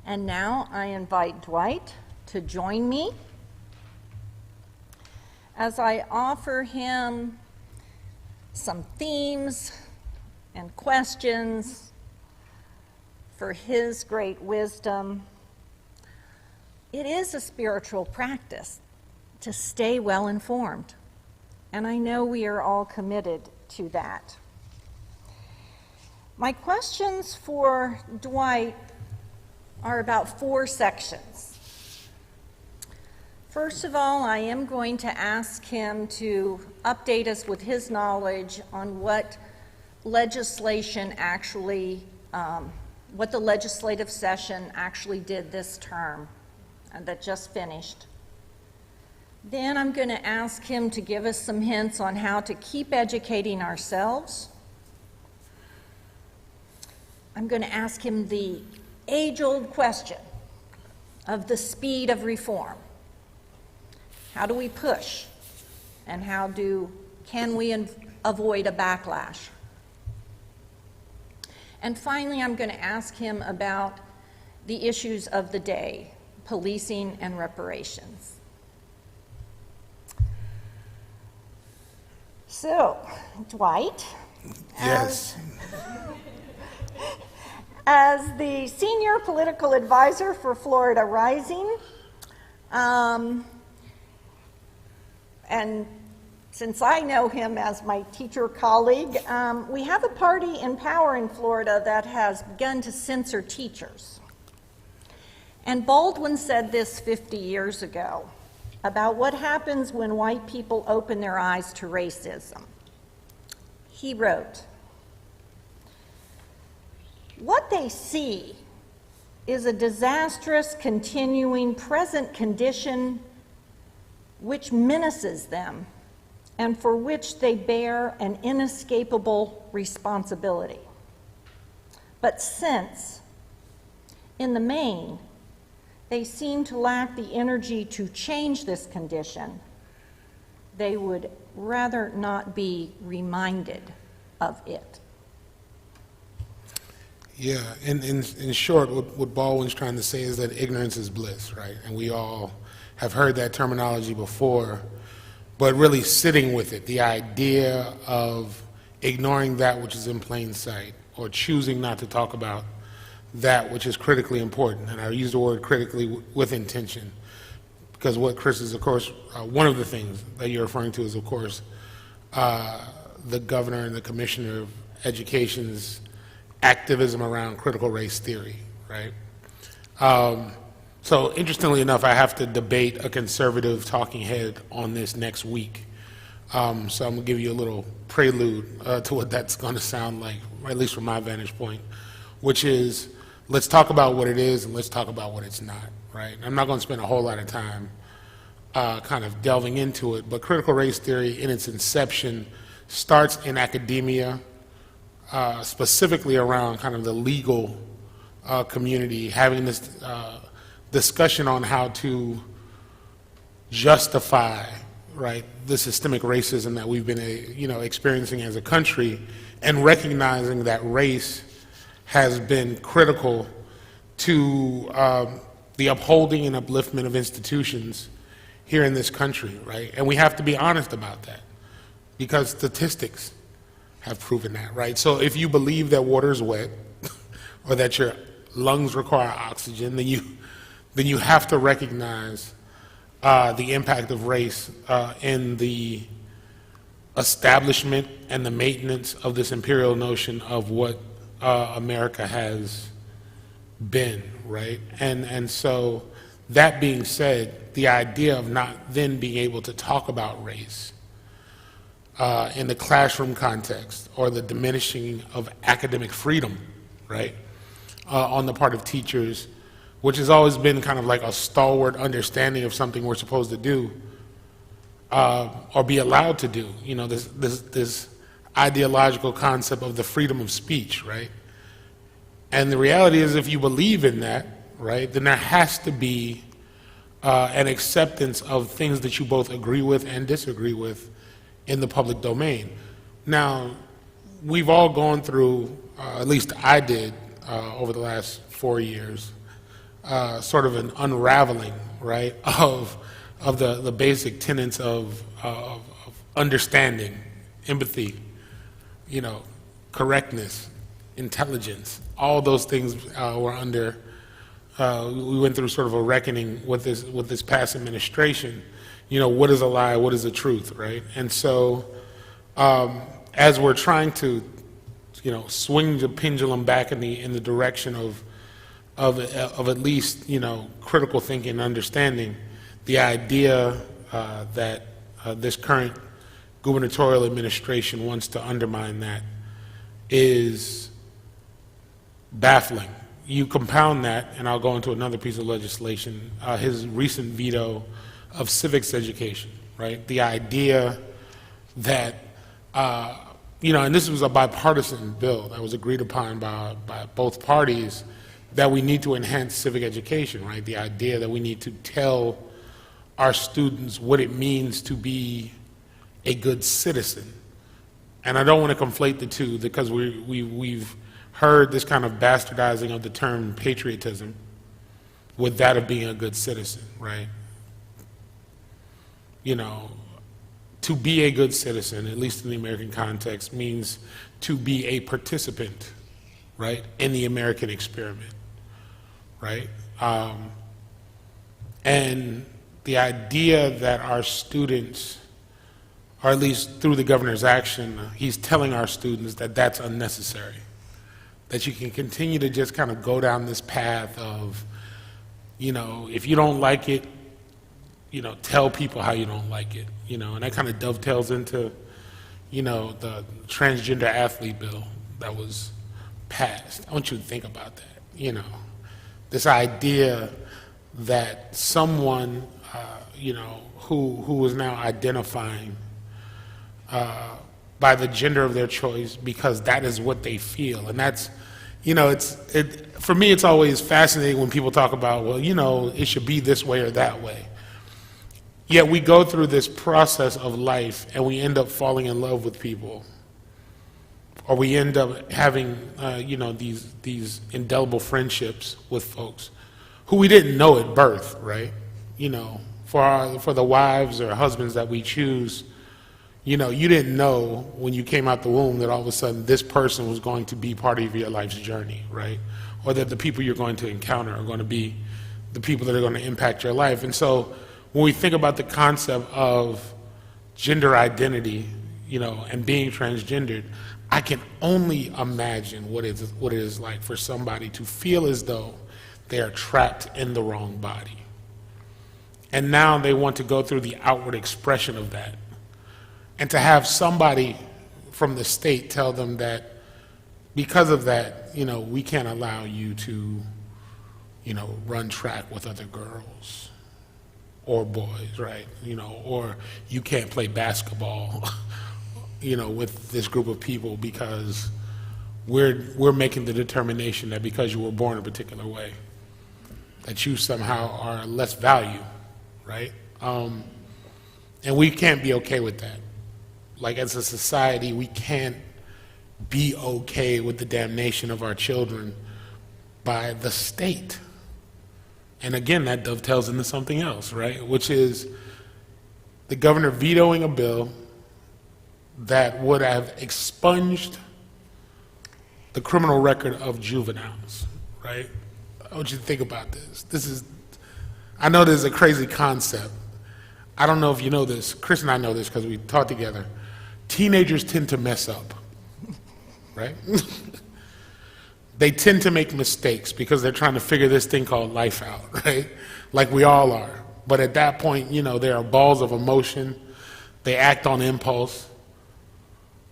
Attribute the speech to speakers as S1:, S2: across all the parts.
S1: And now I invite Dwight to join me as I offer him some themes and questions for his great wisdom. It is a spiritual practice to stay well informed, and I know we are all committed to that. My questions for Dwight are about 4 sections. First of all, I am going to ask him to update us with his knowledge on what legislation actually, what the legislative session actually did this term that just finished. Then I'm going to ask him to give us some hints on how to keep educating ourselves. I'm going to ask him the age-old question of the speed of reform. How do we push? And can we avoid a backlash? And finally, I'm going to ask him about the issues of the day, policing and reparations. So, Dwight,
S2: yes.
S1: As the senior political advisor for Florida Rising, and since I know him as my teacher colleague, we have a party in power in Florida that has begun to censor teachers. And Baldwin said this 50 years ago about what happens when white people open their eyes to racism. He wrote, "What they see is a disastrous, continuing, present condition which menaces them and for which they bear an inescapable responsibility. But since, in the main, they seem to lack the energy to change this condition, they would rather not be reminded of it."
S2: Yeah, in short, what Baldwin's trying to say is that ignorance is bliss, right? And we all have heard that terminology before, but really sitting with it, the idea of ignoring that which is in plain sight or choosing not to talk about that which is critically important. And I use the word critically with intention, because what Chris is, of course, one of the things that you're referring to is, of course, the governor and the commissioner of education's activism around critical race theory, right? So interestingly enough, I have to debate a conservative talking head on this next week. So I'm going to give you a little prelude to what that's going to sound like, or at least from my vantage point, which is, let's talk about what it is and let's talk about what it's not, right? I'm not going to spend a whole lot of time kind of delving into it, but critical race theory in its inception starts in academia, specifically around kind of the legal community, having this discussion on how to justify, right, the systemic racism that we've been, experiencing as a country, and recognizing that race has been critical to the upholding and upliftment of institutions here in this country, right? And we have to be honest about that, because statistics have proven that, right? So if you believe that water is wet or that your lungs require oxygen, then you have to recognize the impact of race in the establishment and the maintenance of this imperial notion of what America has been, right? And so that being said, the idea of not then being able to talk about race in the classroom context, or the diminishing of academic freedom, right, on the part of teachers, which has always been kind of like a stalwart understanding of something we're supposed to do or be allowed to do. You know, this ideological concept of the freedom of speech, right? And the reality is, if you believe in that, right, then there has to be an acceptance of things that you both agree with and disagree with in the public domain. Now, we've all gone through, at least I did over the last 4 years, sort of an unraveling, right, of the basic tenets of understanding, empathy, correctness, intelligence. All those things were under. We went through sort of a reckoning with this past administration. What is a lie? What is the truth, right? And so, as we're trying to, swing the pendulum back in the direction of at least critical thinking and understanding, the idea that this current gubernatorial administration wants to undermine that is baffling. You compound that, and I'll go into another piece of legislation, his recent veto of civics education, right? The idea that, and this was a bipartisan bill that was agreed upon by both parties, that we need to enhance civic education, right? The idea that we need to tell our students what it means to be a good citizen. And I don't want to conflate the two, because we've heard this kind of bastardizing of the term patriotism with that of being a good citizen, right? To be a good citizen, at least in the American context, means to be a participant, right, in the American experiment, right? And the idea that our students, or at least through the governor's action, he's telling our students that that's unnecessary, that you can continue to just kind of go down this path of, if you don't like it, tell people how you don't like it, and that kind of dovetails into, the transgender athlete bill that was passed. I want you to think about that, this idea that someone, who is now identifying by the gender of their choice because that is what they feel. And that's, for me, it's always fascinating when people talk about, well, it should be this way or that way. Yet we go through this process of life and we end up falling in love with people, or we end up having, these indelible friendships with folks who we didn't know at birth, right? For the wives or husbands that we choose, you didn't know when you came out the womb that all of a sudden this person was going to be part of your life's journey, right? Or that the people you're going to encounter are going to be the people that are going to impact your life. And so when we think about the concept of gender identity, and being transgendered, I can only imagine what it is like for somebody to feel as though they are trapped in the wrong body. And now they want to go through the outward expression of that. And to have somebody from the state tell them that because of that, we can't allow you to, run track with other girls or boys, right? Or you can't play basketball, with this group of people because we're making the determination that because you were born a particular way, that you somehow are less value, right? And we can't be okay with that. Like, as a society, we can't be okay with the damnation of our children by the state. And again, that dovetails into something else, right? Which is the governor vetoing a bill that would have expunged the criminal record of juveniles, right? I want you to think about this. I know this is a crazy concept. I don't know if you know this. Chris and I know this because we taught together. Teenagers tend to mess up, right? They tend to make mistakes because they're trying to figure this thing called life out, right? Like we all are. But at that point, there are balls of emotion. They act on impulse,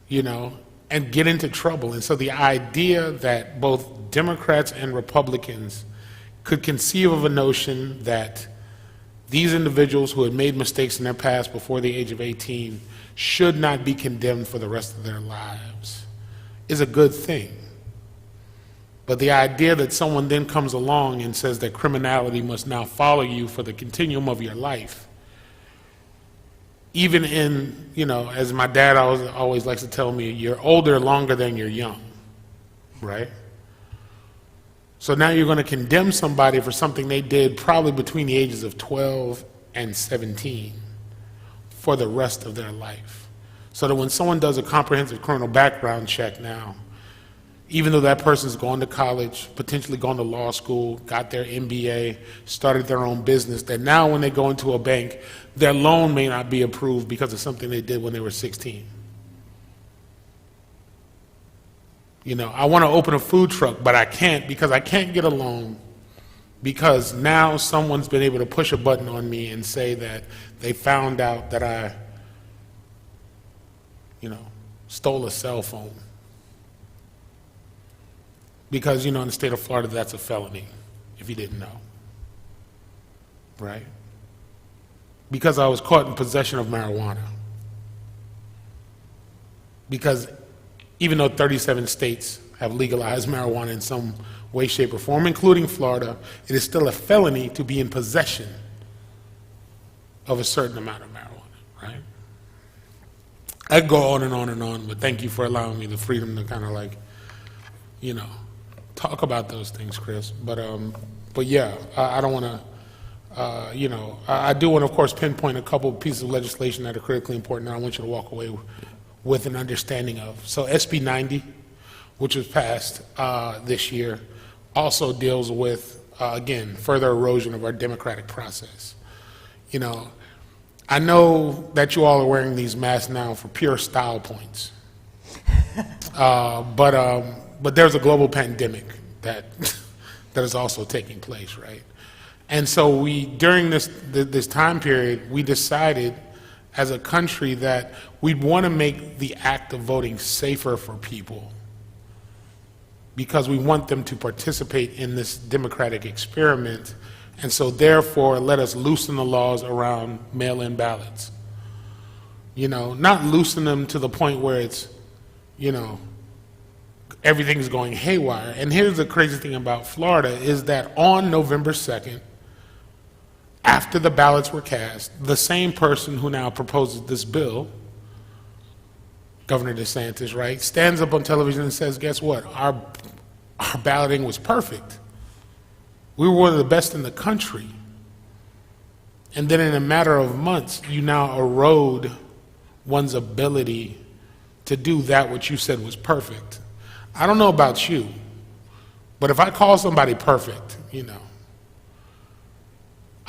S2: and get into trouble. And so the idea that both Democrats and Republicans could conceive of a notion that these individuals who had made mistakes in their past before the age of 18 should not be condemned for the rest of their lives is a good thing. But the idea that someone then comes along and says that criminality must now follow you for the continuum of your life, even in, as my dad always likes to tell me, you're older longer than you're young, right? So now you're going to condemn somebody for something they did probably between the ages of 12 and 17 for the rest of their life. So that when someone does a comprehensive criminal background check now, even though that person's gone to college, potentially gone to law school, got their MBA, started their own business, that now when they go into a bank, their loan may not be approved because of something they did when they were 16. You know, I want to open a food truck, but I can't because I can't get a loan because now someone's been able to push a button on me and say that they found out that I, stole a cell phone. Because, in the state of Florida, that's a felony, if you didn't know. Right? Because I was caught in possession of marijuana. Because even though 37 states have legalized marijuana in some way, shape, or form, including Florida, it is still a felony to be in possession of a certain amount of marijuana, right? I could go on and on and on, but thank you for allowing me the freedom to kind of talk about those things, Chris. But yeah, I don't want to, I do want to, of course, pinpoint a couple of pieces of legislation that are critically important that I want you to walk away with an understanding of. So SB 90, which was passed this year, also deals with, again, further erosion of our democratic process. I know that you all are wearing these masks now for pure style points. But there's a global pandemic that is also taking place, right? And so during this time period, we decided as a country that we'd want to make the act of voting safer for people because we want them to participate in this democratic experiment. And so therefore, let us loosen the laws around mail-in ballots. Not loosen them to the point where it's, everything's going haywire. And here's the crazy thing about Florida is that on November 2nd, after the ballots were cast, the same person who now proposes this bill, Governor DeSantis, right, stands up on television and says, guess what? Our balloting was perfect. We were one of the best in the country. And then in a matter of months, you now erode one's ability to do that which you said was perfect. I don't know about you, but if I call somebody perfect,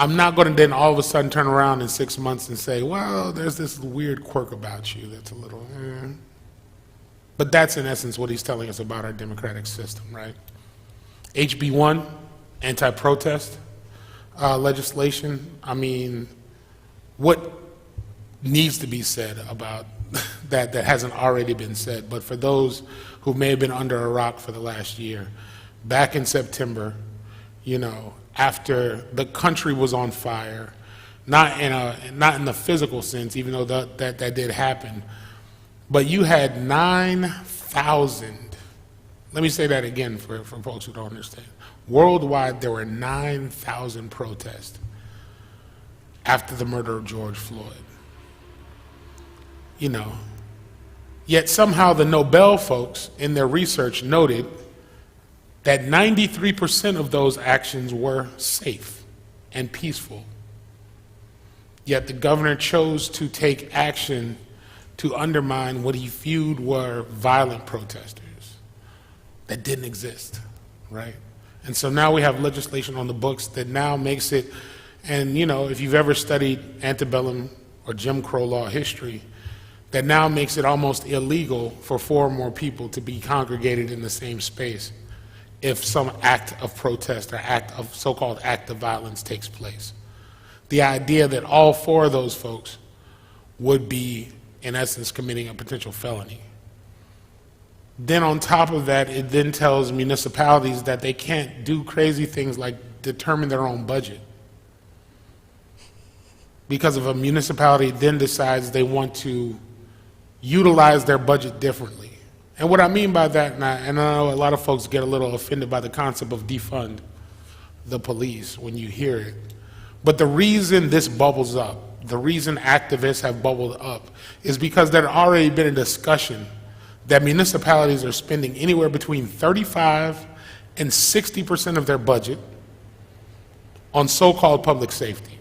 S2: I'm not going to then all of a sudden turn around in 6 months and say, well, there's this weird quirk about you that's a little, But that's in essence what he's telling us about our democratic system, right? HB 1, anti-protest legislation. I mean, what needs to be said about that hasn't already been said? But for those who may have been under a rock for the last year, back in September, after the country was on fire, not in the physical sense, even though that did happen, but you had 9,000. Let me say that again for folks who don't understand. Worldwide, there were 9,000 protests after the murder of George Floyd. Yet somehow the Nobel folks in their research noted that 93% of those actions were safe and peaceful. Yet the governor chose to take action to undermine what he viewed were violent protesters that didn't exist, right? And so now we have legislation on the books that now makes it, and if you've ever studied antebellum or Jim Crow law history, that now makes it almost illegal for 4 or more people to be congregated in the same space if some act of protest or so-called act of violence takes place. The idea that all 4 of those folks would be, in essence, committing a potential felony. Then on top of that, it then tells municipalities that they can't do crazy things like determine their own budget. Because if a municipality then decides they want to utilize their budget differently. And what I mean by that, and I know a lot of folks get a little offended by the concept of defund the police when you hear it. But the reason this bubbles up, the reason activists have bubbled up, is because there had already been a discussion that municipalities are spending anywhere between $35 and 60% of their budget on so-called public safety.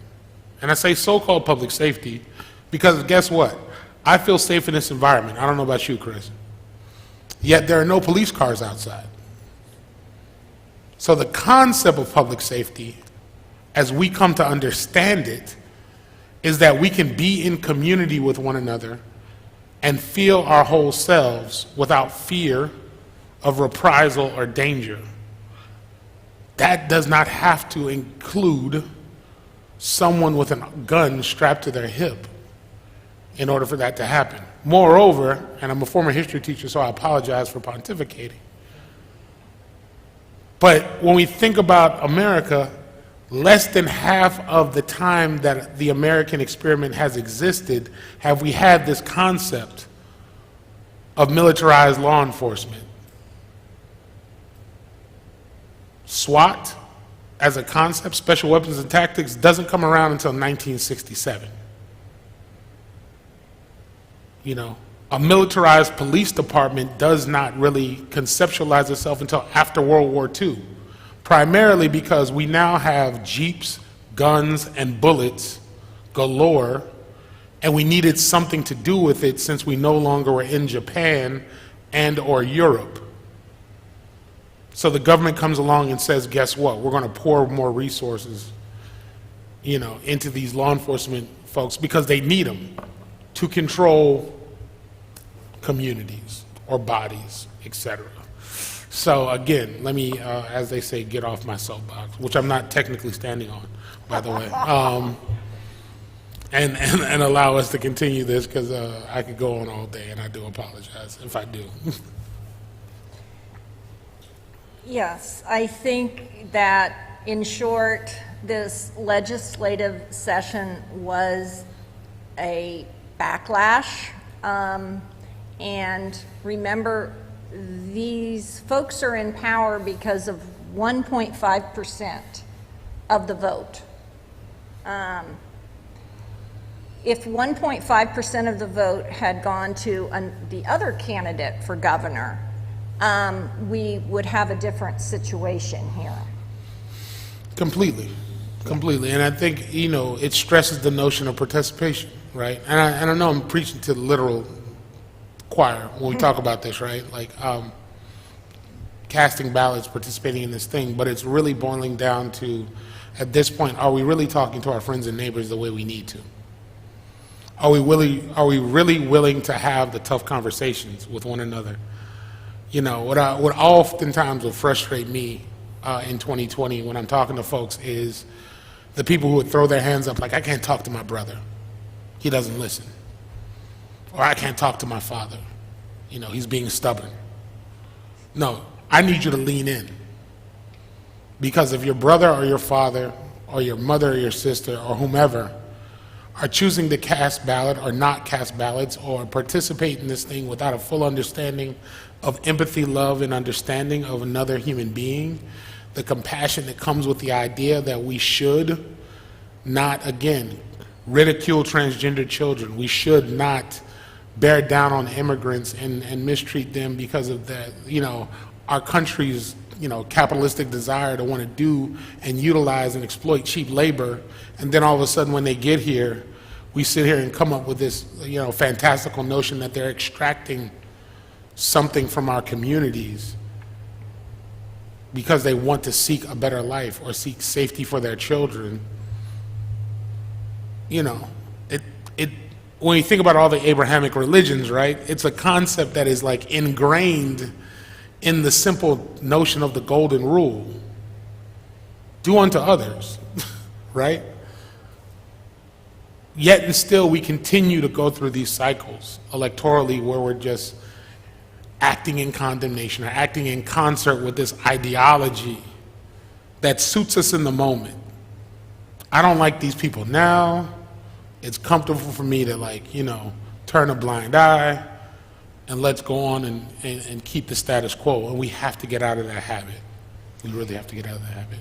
S2: And I say so-called public safety because guess what? I feel safe in this environment. I don't know about you, Chris. Yet there are no police cars outside. So the concept of public safety, as we come to understand it, is that we can be in community with one another and feel our whole selves without fear of reprisal or danger. That does not have to include someone with a gun strapped to their hip in order for that to happen. Moreover, and I'm a former history teacher, so I apologize for pontificating, but when we think about America, less than half of the time that the American experiment has existed have we had this concept of militarized law enforcement. SWAT, as a concept, special weapons and tactics, doesn't come around until 1967. You know, a militarized police department does not really conceptualize itself until after World War II, primarily because we now have jeeps, guns, and bullets galore, and we needed something to do with it since we no longer were in Japan and or Europe. So the government comes along and says, guess what? We're going to pour more resources, you know, into these law enforcement folks because they need them to control communities or bodies, etc. So again, let me, as they say, get off my soapbox, which I'm not technically standing on, by the way, and allow us to continue this because I could go on all day, and I do apologize if I do.
S1: Yes, I think that, in short, this legislative session was a backlash. And remember, these folks are in power because of 1.5% of the vote. If 1.5% of the vote had gone to the other candidate for governor, we would have a different situation here. Completely.
S2: And I think, you know, it stresses the notion of participation, right? And I know I'm preaching to the literal choir when we talk about this, right? Like casting ballots, participating in this thing, but it's really boiling down to, at this point, are we really talking to our friends and neighbors the way we need to? Are we really willing to have the tough conversations with one another? You know, what oftentimes will frustrate me in 2020 when I'm talking to folks is the people who would throw their hands up like, I can't talk to my brother. He doesn't listen. Or I can't talk to my father. You know, he's being stubborn. No, I need you to lean in. Because if your brother or your father or your mother or your sister or whomever are choosing to cast ballot or not cast ballots or participate in this thing without a full understanding of empathy, love, and understanding of another human being, the compassion that comes with the idea that we should not, again, ridicule transgender children. We should not bear down on immigrants and mistreat them because of that, you know, our country's, you know, capitalistic desire to want to do and utilize and exploit cheap labor, and then all of a sudden when they get here, we sit here and come up with this, you know, fantastical notion that they're extracting something from our communities because they want to seek a better life or seek safety for their children. You know, when you think about all the Abrahamic religions, right, it's a concept that is like ingrained in the simple notion of the golden rule. Do unto others, right? Yet and still we continue to go through these cycles electorally where we're just acting in condemnation or acting in concert with this ideology that suits us in the moment. I don't like these people now. It's comfortable for me to, like, you know, turn a blind eye and let's go on and keep the status quo. And we have to get out of that habit. We really have to get out of that habit.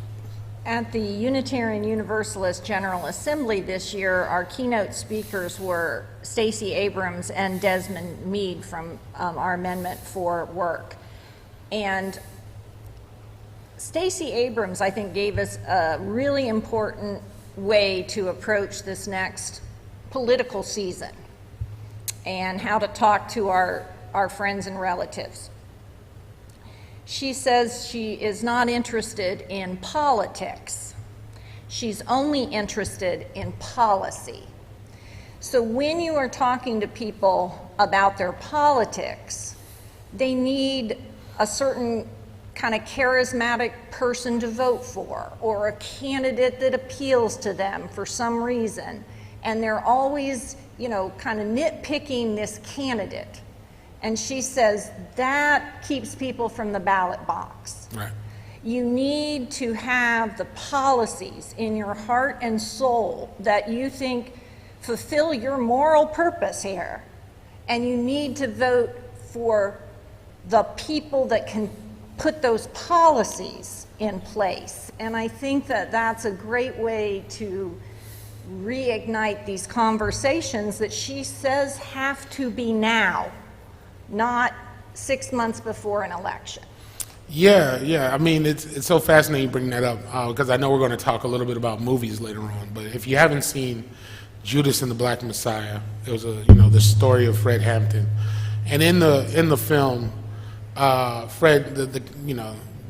S1: At the Unitarian Universalist General Assembly this year, our keynote speakers were Stacey Abrams and Desmond Meade from our Amendment for Work. And Stacey Abrams, I think, gave us a really important way to approach this next political season and how to talk to our friends and relatives. She says she is not interested in politics. She's only interested in policy. So when you are talking to people about their politics, they need a certain kind of charismatic person to vote for, or a candidate that appeals to them for some reason. And they're always, kind of nitpicking this candidate. And she says that keeps people from the ballot box.
S2: Right.
S1: You need to have the policies in your heart and soul that you think fulfill your moral purpose here. And you need to vote for the people that can put those policies in place. And I think that that's a great way to reignite these conversations that she says have to be now, not 6 months before an election.
S2: Yeah. I mean, it's so fascinating you bring that up, because I know we're going to talk a little bit about movies later on. But if you haven't seen Judas and the Black Messiah, it was the story of Fred Hampton, and in the film, Fred,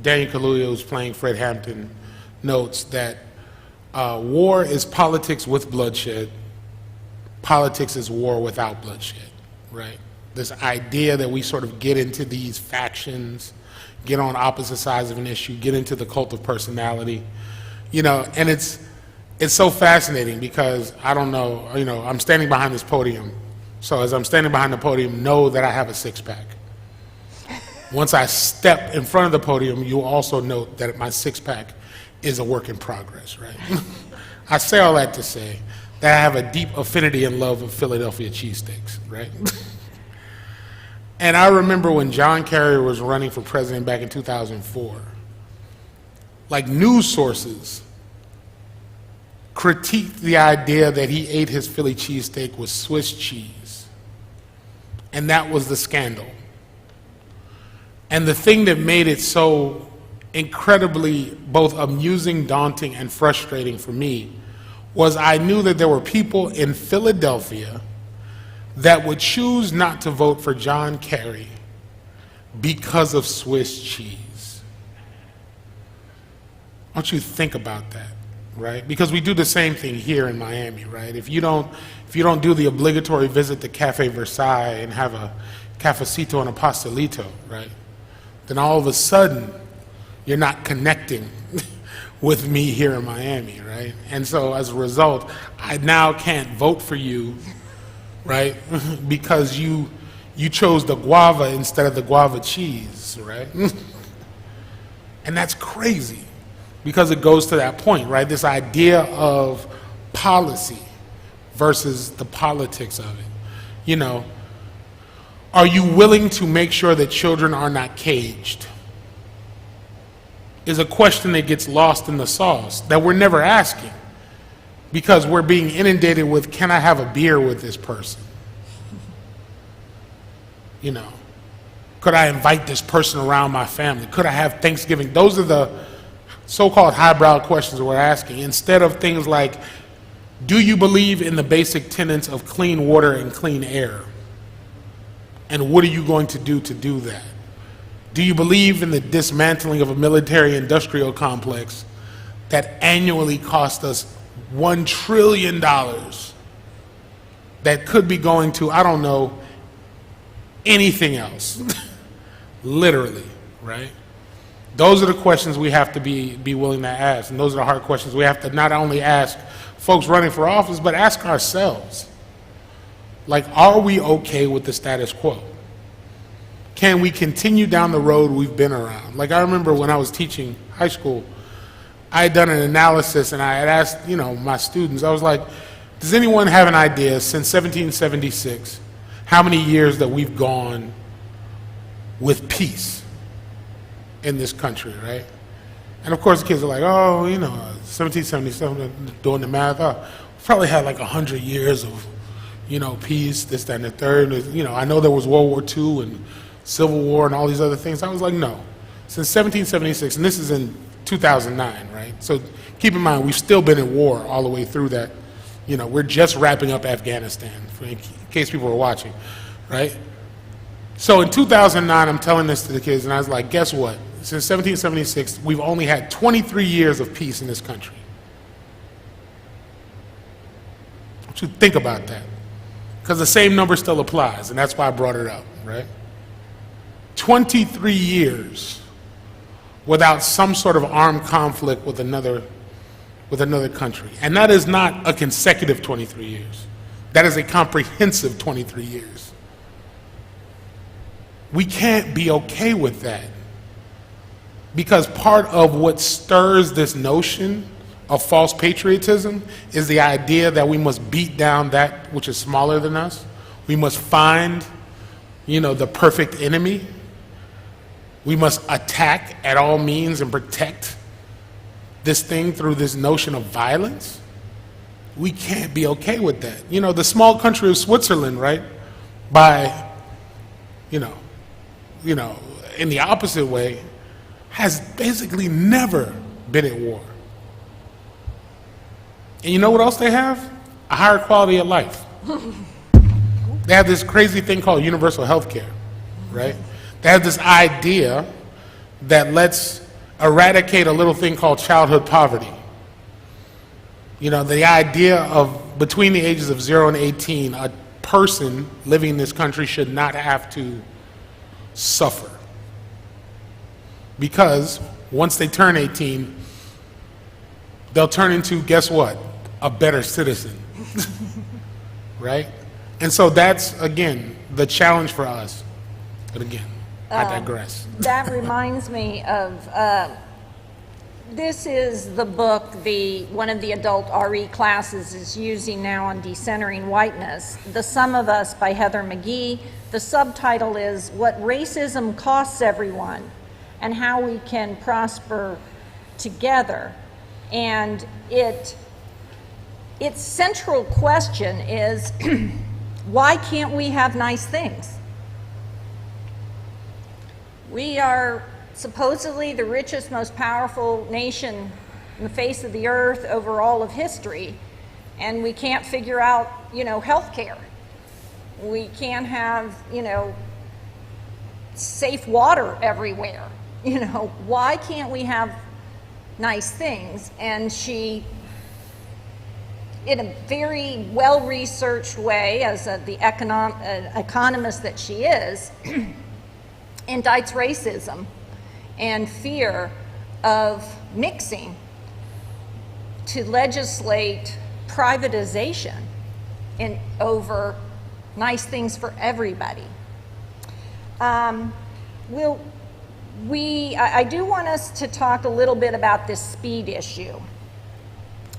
S2: Daniel Kaluuya, who's playing Fred Hampton, notes that war is politics with bloodshed. Politics is war without bloodshed, right? This idea that we sort of get into these factions, get on opposite sides of an issue, get into the cult of personality, and it's so fascinating because I don't know, I'm standing behind this podium. So as I'm standing behind the podium, know that I have a six-pack. Once I step in front of the podium, you'll also note that my six-pack is a work in progress, right? I say all that to say that I have a deep affinity and love of Philadelphia cheesesteaks, right? And I remember when John Kerry was running for president back in 2004, like news sources critiqued the idea that he ate his Philly cheesesteak with Swiss cheese. And that was the scandal. And the thing that made it so incredibly both amusing, daunting, and frustrating for me was I knew that there were people in Philadelphia that would choose not to vote for John Kerry because of Swiss cheese. I want you to think about that, right? Because we do the same thing here in Miami, right? If you don't do the obligatory visit to Cafe Versailles and have a cafecito and a pastelito, right? Then all of a sudden, you're not connecting with me here in Miami, right? And so as a result, I now can't vote for you, right? Because you chose the guava instead of the guava cheese, right? And that's crazy because it goes to that point, right? This idea of policy versus the politics of it. Are you willing to make sure that children are not caged? Is a question that gets lost in the sauce that we're never asking because we're being inundated with, can I have a beer with this person? Could I invite this person around my family? Could I have Thanksgiving? Those are the so-called highbrow questions we're asking, instead of things like, do you believe in the basic tenets of clean water and clean air? And what are you going to do that? Do you believe in the dismantling of a military-industrial complex that annually costs us $1 trillion that could be going to, I don't know, anything else? Literally, right? Those are the questions we have to be willing to ask, and those are the hard questions we have to not only ask folks running for office, but ask ourselves. Like, are we okay with the status quo? Can we continue down the road we've been around? Like, I remember when I was teaching high school, I had done an analysis and I had asked, my students, I was like, does anyone have an idea since 1776, how many years that we've gone with peace in this country, right? And of course the kids are like, 1777, doing the math, probably had like 100 years of, peace, this, that, and the third. I know there was World War II and Civil War and all these other things. I was like, no, Since 1776, and this is in 2009, right? So keep in mind, we've still been at war all the way through that. You know, we're just wrapping up Afghanistan, in case people were watching, right? So in 2009, I'm telling this to the kids, and I was like, guess what? Since 1776, we've only had 23 years of peace in this country. I want you to think about that, because the same number still applies, and that's why I brought it up, right? 23 years without some sort of armed conflict with another country. And that is not a consecutive 23 years. That is a comprehensive 23 years. We can't be okay with that, because part of what stirs this notion of false patriotism is the idea that we must beat down that which is smaller than us. We must find, the perfect enemy. We must attack at all means and protect this thing through this notion of violence. We can't be okay with that. The small country of Switzerland, right, by, in the opposite way, has basically never been at war. And you know what else they have? A higher quality of life. They have this crazy thing called universal health care, right? They have this idea that let's eradicate a little thing called childhood poverty. The idea of between the ages of 0 and 18, a person living in this country should not have to suffer. Because once they turn 18, they'll turn into, guess what? A better citizen, right? And so that's, again, the challenge for us. But again, I digress.
S1: That reminds me of, this is the book one of the adult RE classes is using now on decentering whiteness, The Sum of Us by Heather McGee. The subtitle is What Racism Costs Everyone and How We Can Prosper Together. And its central question is, why can't we have nice things? We are supposedly the richest, most powerful nation in the face of the earth over all of history, and we can't figure out, health care. We can't have, safe water everywhere. Why can't we have nice things? And she, in a very well-researched way, as the economist that she is, indicts racism and fear of mixing to legislate privatization over nice things for everybody. I do want us to talk a little bit about this speed issue.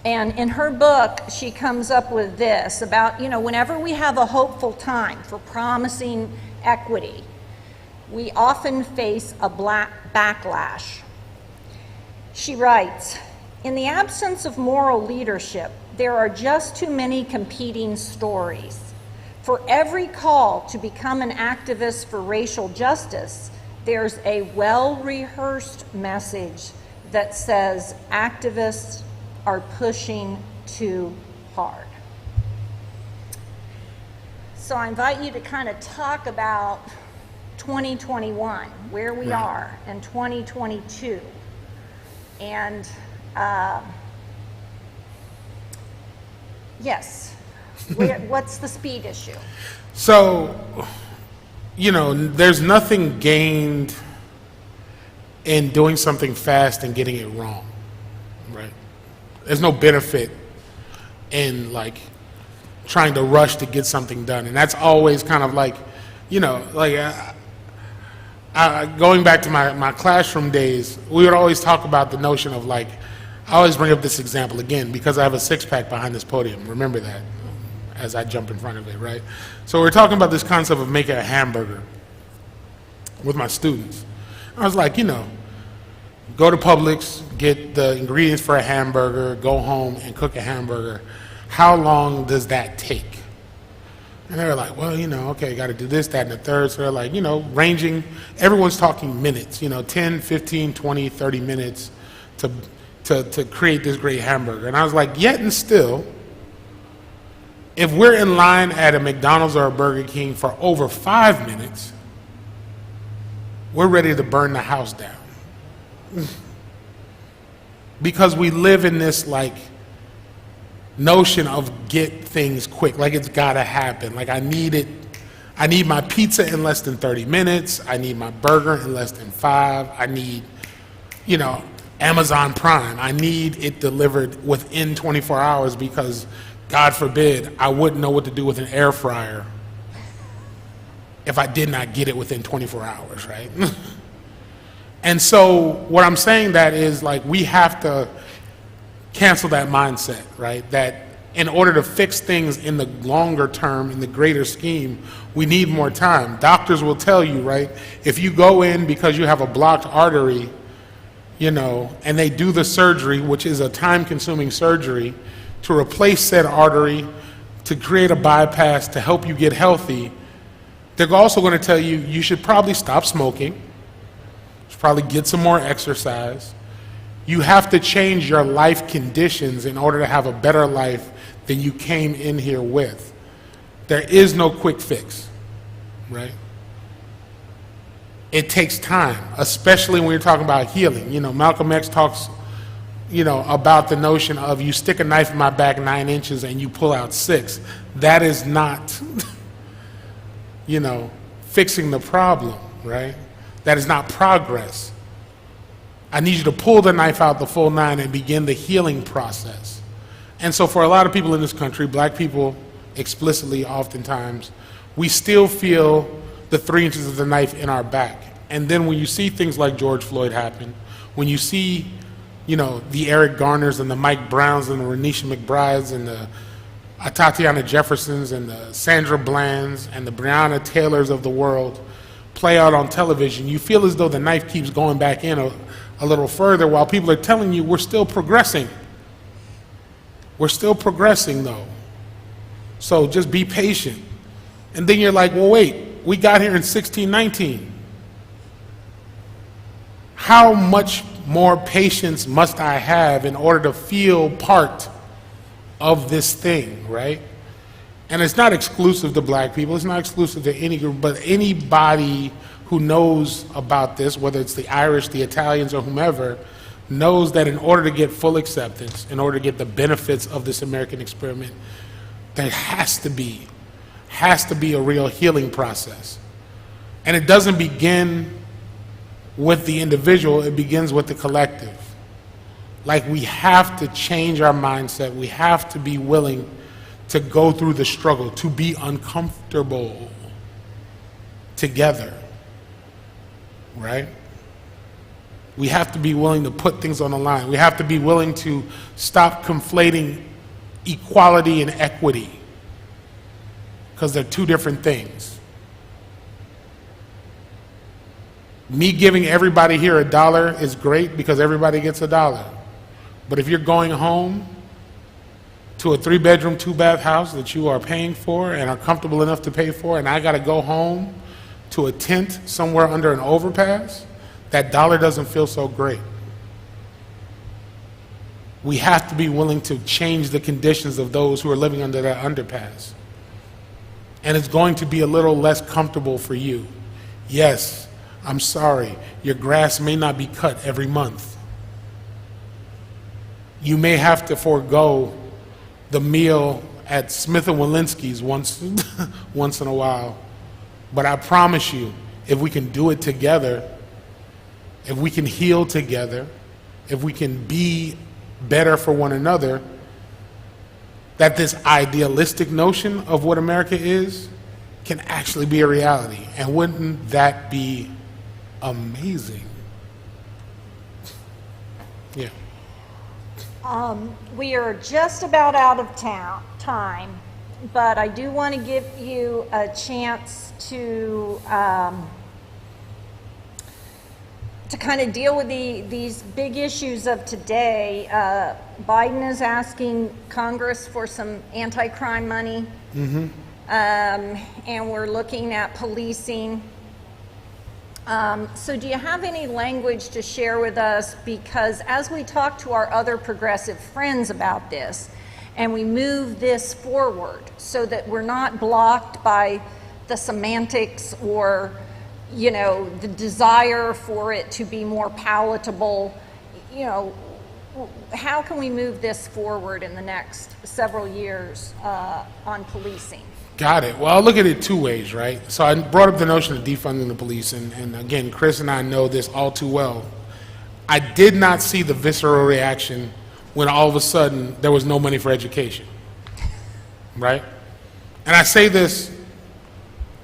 S1: And in her book, she comes up with this about, whenever we have a hopeful time for promising equity, we often face a backlash. She writes, in the absence of moral leadership, there are just too many competing stories. For every call to become an activist for racial justice, there's a well-rehearsed message that says activists are pushing too hard. So I invite you to kind of talk about 2021, where we are, and 2022. And yes, what's the speed issue?
S2: So, there's nothing gained in doing something fast and getting it wrong, right? There's no benefit in trying to rush to get something done. And that's always kind of going back to my classroom days, we would always talk about the notion of I always bring up this example again because I have a six-pack behind this podium. Remember that as I jump in front of it, right? So we're talking about this concept of making a hamburger with my students. I was like, go to Publix, get the ingredients for a hamburger, go home and cook a hamburger. How long does that take? And they're like, well, okay, got to do this, that, and the third. So they're like, ranging, everyone's talking minutes, 10, 15, 20, 30 minutes to create this great hamburger. And I was like, yet and still, if we're in line at a McDonald's or a Burger King for over 5 minutes, we're ready to burn the house down. Because we live in this notion of get things quick, like it's gotta happen. Like I need my pizza in less than 30 minutes. I need my burger in less than 5. I need, Amazon Prime. I need it delivered within 24 hours because, God forbid, I wouldn't know what to do with an air fryer if I did not get it within 24 hours, right? And so what I'm saying that is we have to cancel that mindset, right? That in order to fix things in the longer term, in the greater scheme, we need more time. Doctors will tell you, right? If you go in because you have a blocked artery, and they do the surgery, which is a time-consuming surgery, to replace said artery, to create a bypass, to help you get healthy, they're also going to tell you you should probably stop smoking, you should probably get some more exercise. You have to change your life conditions in order to have a better life than you came in here with. There is no quick fix, right? It takes time, especially when you're talking about healing. Malcolm X talks, about the notion of you stick a knife in my back 9 inches and you pull out 6. That is not, fixing the problem, right? That is not progress. I need you to pull the knife out the full 9 and begin the healing process. And so for a lot of people in this country, black people explicitly oftentimes, we still feel the 3 inches of the knife in our back. And then when you see things like George Floyd happen, when you see, the Eric Garners and the Mike Browns and the Renisha McBrides and the Tatiana Jeffersons and the Sandra Blands and the Breonna Taylors of the world play out on television, you feel as though the knife keeps going back in a little further while people are telling you we're still progressing. We're still progressing though. So just be patient. And then you're like, well, wait, we got here in 1619. How much more patience must I have in order to feel part of this thing, right? And it's not exclusive to black people, it's not exclusive to any group, but anybody who knows about this, whether it's the Irish, the Italians, or whomever, knows that in order to get full acceptance, in order to get the benefits of this American experiment, there has to be a real healing process. And it doesn't begin with the individual, it begins with the collective. We have to change our mindset. We have to be willing to go through the struggle, to be uncomfortable together, right? We have to be willing to put things on the line. We have to be willing to stop conflating equality and equity, because they're two different things. Me giving everybody here $1 is great because everybody gets $1. But if you're going home to a 3-bedroom, 2-bath house that you are paying for and are comfortable enough to pay for, and I got to go home to a tent somewhere under an overpass, that $1 doesn't feel so great. We have to be willing to change the conditions of those who are living under that underpass. And it's going to be a little less comfortable for you. Yes, I'm sorry, your grass may not be cut every month. You may have to forego the meal at Smith & Walensky's once in a while. But I promise you, if we can do it together, if we can heal together, if we can be better for one another, that this idealistic notion of what America is can actually be a reality. And wouldn't that be amazing? Yeah.
S1: We are just about out of time, but I do want to give you a chance to kind of deal with these big issues of today. Biden is asking Congress for some anti-crime money. and we're looking at policing. So do you have any language to share with us? Because as we talk to our other progressive friends about this, and we move this forward so that we're not blocked by the semantics or, you know, the desire for it to be more palatable, you know, how can we move this forward in the next several years on policing?
S2: Got it. Well, I'll look at it two ways, right? So I brought up the notion of defunding the police, and again, Chris and I know this all too well. I did not see the visceral reaction when all of a sudden there was no money for education, right? And I say this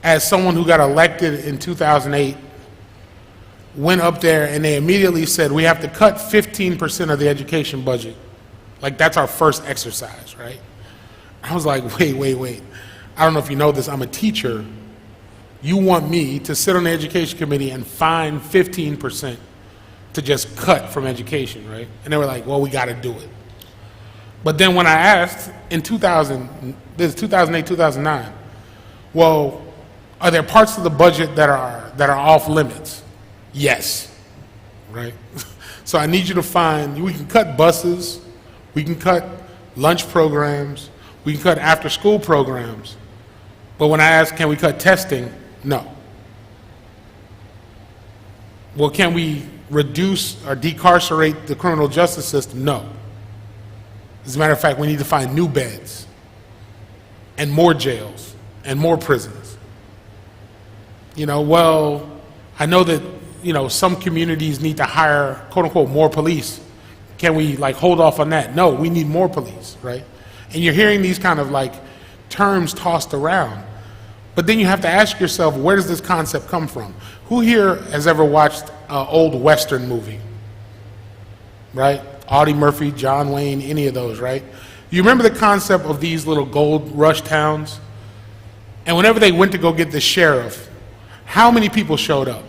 S2: as someone who got elected in 2008, went up there and they immediately said, we have to cut 15% of the education budget. Like, that's our first exercise, right? I was like, wait. I don't know if you know this, I'm a teacher. You want me to sit on the education committee and find 15% to just cut from education, right? And they were like, well, we got to do it. But then when I asked in 2008, 2009, well, are there parts of the budget that are off limits? Yes, right? So I need you to find, we can cut buses, we can cut lunch programs, we can cut after school programs. But when I ask, can we cut testing? No. Well, can we reduce or decarcerate the criminal justice system? No. As a matter of fact, we need to find new beds and more jails and more prisons. You know, well, I know that, you know, some communities need to hire, quote unquote, more police. Can we like hold off on that? No, we need more police, right? And you're hearing these kind of like terms tossed around. But then you have to ask yourself, where does this concept come from? Who here has ever watched an old Western movie? Right? Audie Murphy, John Wayne, any of those, right? You remember the concept of these little gold rush towns? And whenever they went to go get the sheriff, how many people showed up?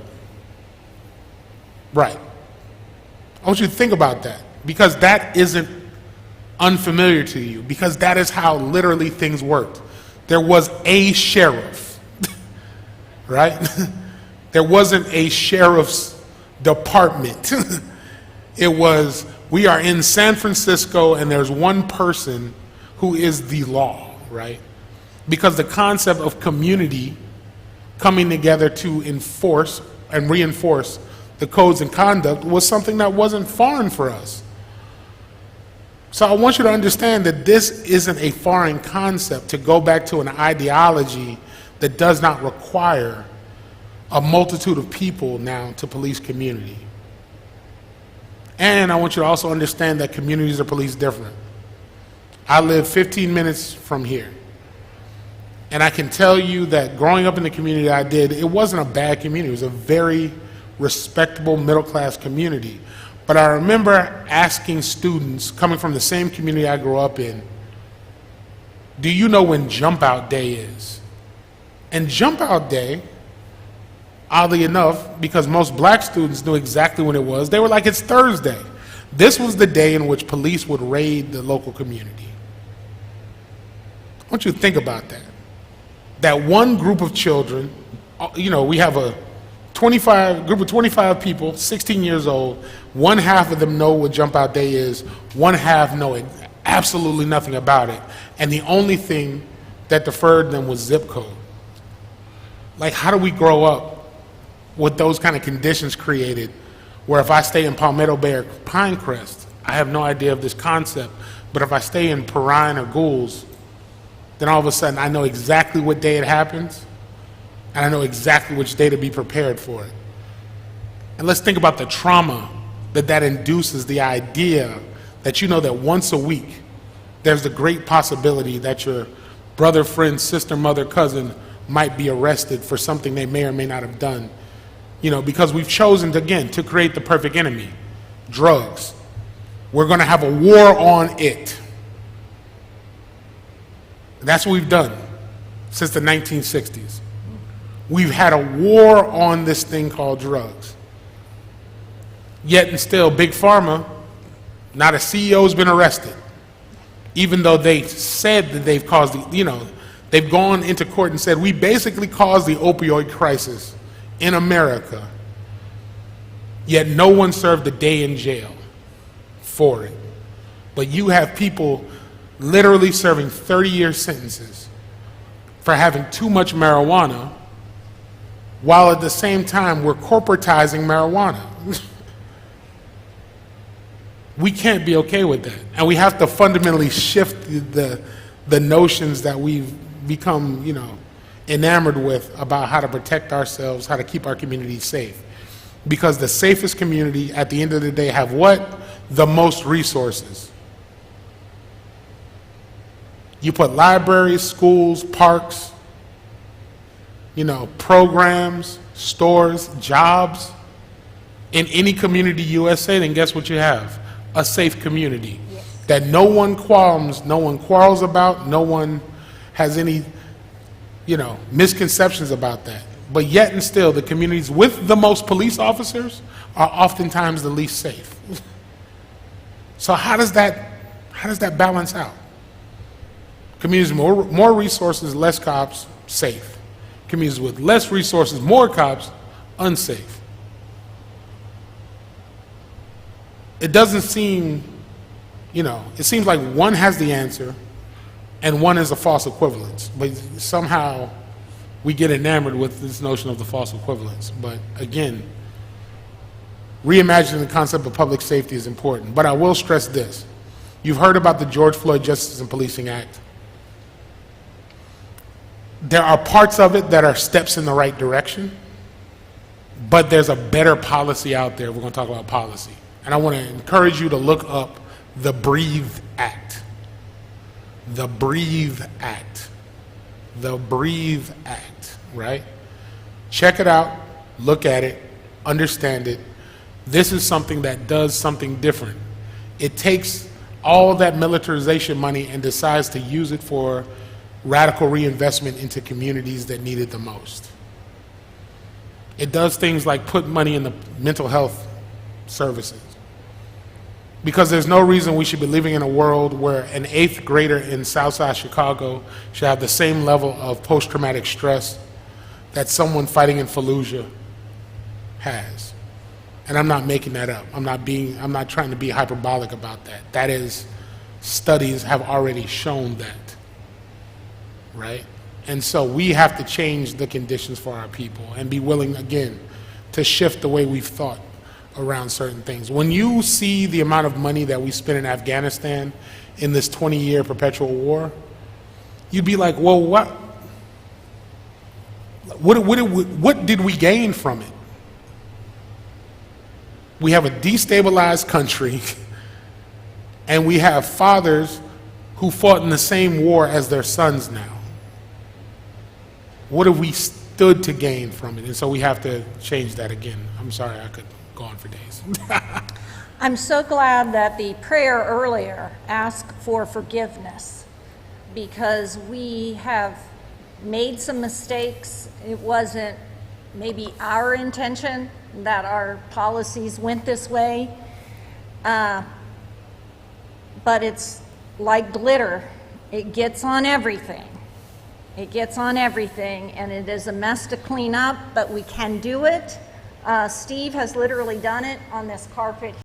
S2: Right. I want you to think about that, because that isn't unfamiliar to you, because that is how literally things worked. There was a sheriff, right? There wasn't a sheriff's department. It was, we are in San Francisco and there's one person who is the law, right? Because the concept of community coming together to enforce and reinforce the codes and conduct was something that wasn't foreign for us. So I want you to understand that this isn't a foreign concept to go back to an ideology that does not require a multitude of people now to police community. And I want you to also understand that communities are policed different. I live 15 minutes from here. And I can tell you that growing up in the community I did, it wasn't a bad community. It was a very respectable middle-class community. But I remember asking students coming from the same community I grew up in, do you know when jump out day is? And jump out day, oddly enough, because most black students knew exactly when it was, they were like, it's Thursday. This was the day in which police would raid the local community. I want you to think about that. That one group of children, you know, we have a group of 25 people, 16 years old, one half of them know what jump out day is, one half know absolutely nothing about it, and the only thing that deferred them was zip code. Like, how do we grow up with those kind of conditions created where if I stay in Palmetto Bay or Pinecrest, I have no idea of this concept, but if I stay in Perrine or Goulds, then all of a sudden I know exactly what day it happens, and I know exactly which day to be prepared for it. And let's think about the trauma that induces, the idea that you know that once a week there's the great possibility that your brother, friend, sister, mother, cousin might be arrested for something they may or may not have done. You know, because we've chosen to, again, to create the perfect enemy, drugs. We're going to have a war on it. That's what we've done since the 1960s. We've had a war on this thing called drugs. Yet and still, Big Pharma, not a CEO's been arrested, even though they said that they've caused, They've gone into court and said, we basically caused the opioid crisis in America, yet no one served a day in jail for it. But you have people literally serving 30-year sentences for having too much marijuana, while at the same time we're corporatizing marijuana. We can't be okay with that. And we have to fundamentally shift the notions that we've become, enamored with about how to protect ourselves, how to keep our communities safe. Because the safest community at the end of the day have what? The most resources. You put libraries, schools, parks, programs, stores, jobs in any community USA, then guess what you have? A safe community.
S1: Yes.
S2: That no one quarrels about, no one has any, misconceptions about that. But yet and still, the communities with the most police officers are oftentimes the least safe. So how does that balance out? Communities with more resources, less cops, safe. Communities with less resources, more cops, unsafe. It doesn't seem, it seems like one has the answer and one is a false equivalence. But somehow we get enamored with this notion of the false equivalence. But again, reimagining the concept of public safety is important. But I will stress this. You've heard about the George Floyd Justice and Policing Act. There are parts of it that are steps in the right direction, but there's a better policy out there. We're going to talk about policy. And I want to encourage you to look up the Breathe Act. The Breathe Act. The Breathe Act, right? Check it out, look at it, understand it. This is something that does something different. It takes all that militarization money and decides to use it for radical reinvestment into communities that need it the most. It does things like put money in the mental health services. Because there's no reason we should be living in a world where an 8th grader in Southside Chicago should have the same level of post-traumatic stress that someone fighting in Fallujah has. And I'm not making that up. I'm not trying to be hyperbolic about that. That is, studies have already shown that. Right? And so we have to change the conditions for our people and be willing, again, to shift the way we've thought around certain things. When you see the amount of money that we spend in Afghanistan in this 20-year perpetual war, you'd be like, well, what did we gain from it? We have a destabilized country, and we have fathers who fought in the same war as their sons now. What have we stood to gain from it? And so we have to change that again. I'm sorry, I could go on for days.
S1: I'm so glad that the prayer earlier asked for forgiveness, because we have made some mistakes. It wasn't maybe our intention that our policies went this way, but it's like glitter. It gets on everything. It gets on everything, and it is a mess to clean up, but we can do it. Steve has literally done it on this carpet